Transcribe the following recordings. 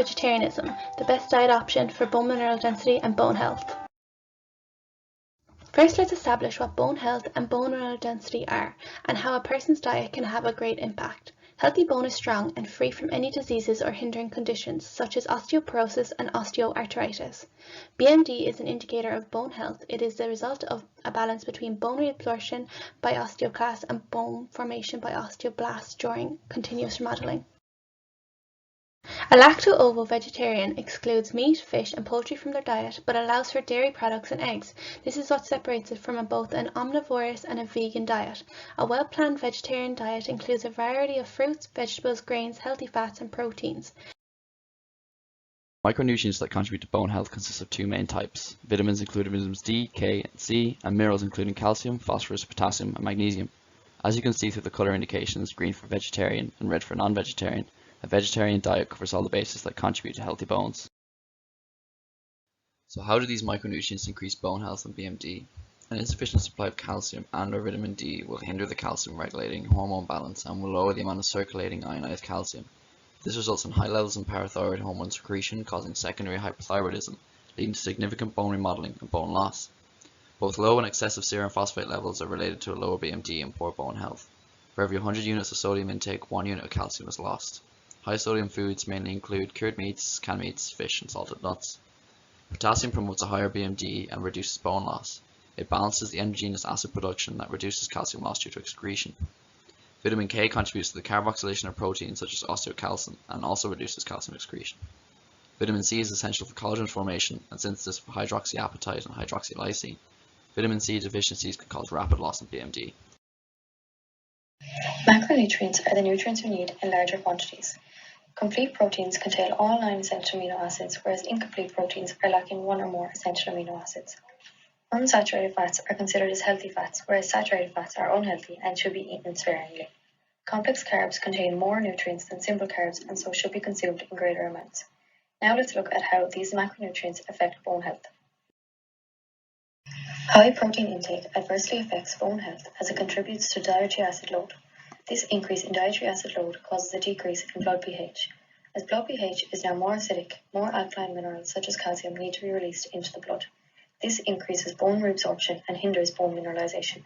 Vegetarianism, the best diet option for bone mineral density and bone health. First, let's establish what bone health and bone mineral density are and how a person's diet can have a great impact. Healthy bone is strong and free from any diseases or hindering conditions such as osteoporosis and osteoarthritis. BMD is an indicator of bone health. It is the result of a balance between bone reabsorption by osteoclasts and bone formation by osteoblasts during continuous remodeling. A lacto-ovo vegetarian excludes meat, fish and poultry from their diet, but allows for dairy products and eggs. This is what separates it from both an omnivorous and a vegan diet. A well-planned vegetarian diet includes a variety of fruits, vegetables, grains, healthy fats and proteins. Micronutrients that contribute to bone health consist of two main types. Vitamins include vitamins D, K, and C, and minerals including calcium, phosphorus, potassium, and magnesium. As you can see through the colour indications, green for vegetarian and red for non-vegetarian, a vegetarian diet covers all the bases that contribute to healthy bones. So how do these micronutrients increase bone health and BMD? An insufficient supply of calcium and or vitamin D will hinder the calcium regulating hormone balance and will lower the amount of circulating ionized calcium. This results in high levels in parathyroid hormone secretion, causing secondary hyperthyroidism, leading to significant bone remodeling and bone loss. Both low and excessive serum phosphate levels are related to a lower BMD and poor bone health. For every 100 units of sodium intake, 1 unit of calcium is lost. High sodium foods mainly include cured meats, canned meats, fish and salted nuts. Potassium promotes a higher BMD and reduces bone loss. It balances the endogenous acid production that reduces calcium loss due to excretion. Vitamin K contributes to the carboxylation of proteins such as osteocalcin and also reduces calcium excretion. Vitamin C is essential for collagen formation and synthesis of hydroxyapatite and hydroxylysine. Vitamin C deficiencies can cause rapid loss in BMD. Macronutrients are the nutrients we need in larger quantities. Complete proteins contain all 9 essential amino acids, whereas incomplete proteins are lacking 1 or more essential amino acids. Unsaturated fats are considered as healthy fats, whereas saturated fats are unhealthy and should be eaten sparingly. Complex carbs contain more nutrients than simple carbs and so should be consumed in greater amounts. Now let's look at how these macronutrients affect bone health. High protein intake adversely affects bone health as it contributes to dietary acid load. This increase in dietary acid load causes a decrease in blood pH. As blood pH is now more acidic, more alkaline minerals such as calcium need to be released into the blood. This increases bone reabsorption and hinders bone mineralization.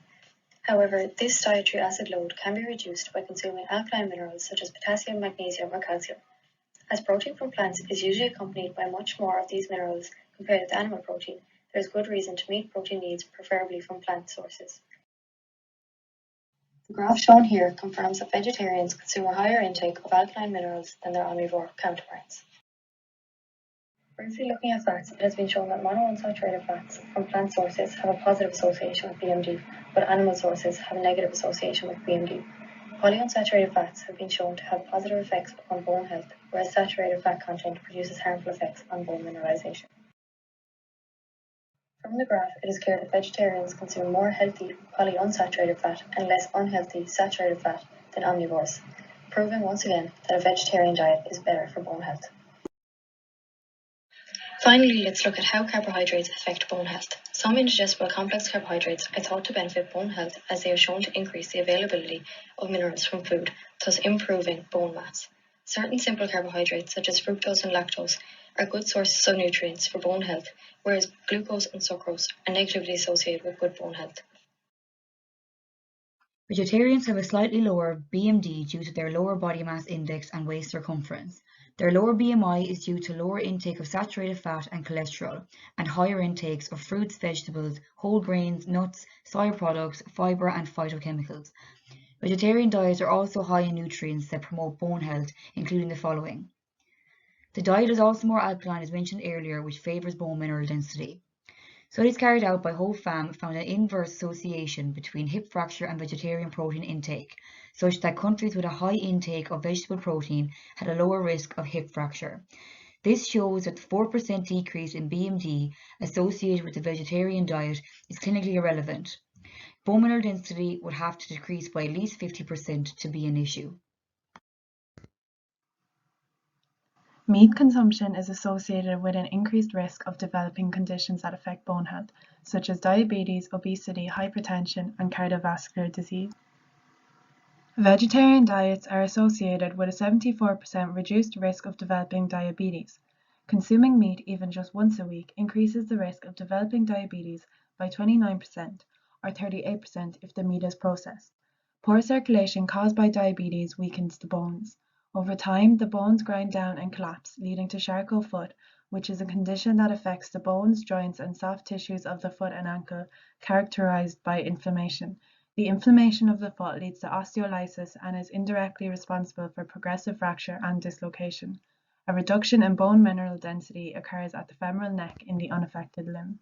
However, this dietary acid load can be reduced by consuming alkaline minerals such as potassium, magnesium or calcium. As protein from plants is usually accompanied by much more of these minerals compared with animal protein, there is good reason to meet protein needs preferably from plant sources. The graph shown here confirms that vegetarians consume a higher intake of alkaline minerals than their omnivore counterparts. Briefly looking at fats, it has been shown that monounsaturated fats from plant sources have a positive association with BMD, but animal sources have a negative association with BMD. Polyunsaturated fats have been shown to have positive effects on bone health, whereas saturated fat content produces harmful effects on bone mineralization. From the graph, it is clear that vegetarians consume more healthy polyunsaturated fat and less unhealthy saturated fat than omnivores, proving once again that a vegetarian diet is better for bone health. Finally, let's look at how carbohydrates affect bone health. Some indigestible complex carbohydrates are thought to benefit bone health as they are shown to increase the availability of minerals from food, thus improving bone mass. Certain simple carbohydrates such as fructose and lactose are good sources of nutrients for bone health, whereas glucose and sucrose are negatively associated with good bone health. Vegetarians have a slightly lower BMD due to their lower body mass index and waist circumference. Their lower BMI is due to lower intake of saturated fat and cholesterol, and higher intakes of fruits, vegetables, whole grains, nuts, soy products, fibre and phytochemicals. Vegetarian diets are also high in nutrients that promote bone health, including the following. The diet is also more alkaline, as mentioned earlier, which favours bone mineral density. Studies carried out by HoFam found an inverse association between hip fracture and vegetarian protein intake, such that countries with a high intake of vegetable protein had a lower risk of hip fracture. This shows that the 4% decrease in BMD associated with the vegetarian diet is clinically irrelevant. Bone mineral density would have to decrease by at least 50% to be an issue. Meat consumption is associated with an increased risk of developing conditions that affect bone health, such as diabetes, obesity, hypertension, and cardiovascular disease. Vegetarian diets are associated with a 74% reduced risk of developing diabetes. Consuming meat even just once a week increases the risk of developing diabetes by 29%, or 38% if the meat is processed. Poor circulation caused by diabetes weakens the bones. Over time, the bones grind down and collapse, leading to Charcot foot, which is a condition that affects the bones, joints, and soft tissues of the foot and ankle, characterized by inflammation. The inflammation of the foot leads to osteolysis and is indirectly responsible for progressive fracture and dislocation. A reduction in bone mineral density occurs at the femoral neck in the unaffected limb.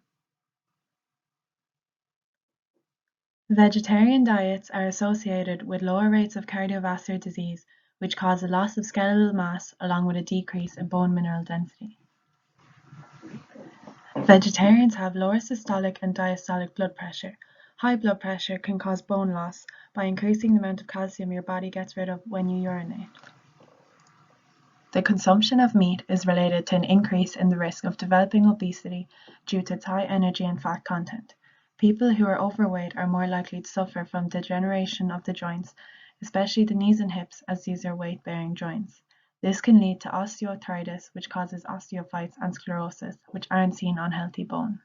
Vegetarian diets are associated with lower rates of cardiovascular disease, which cause a loss of skeletal mass along with a decrease in bone mineral density. Vegetarians have lower systolic and diastolic blood pressure. High blood pressure can cause bone loss by increasing the amount of calcium your body gets rid of when you urinate. The consumption of meat is related to an increase in the risk of developing obesity due to its high energy and fat content. People who are overweight are more likely to suffer from degeneration of the joints, especially the knees and hips, as these are weight-bearing joints. This can lead to osteoarthritis, which causes osteophytes, and sclerosis, which aren't seen on healthy bone.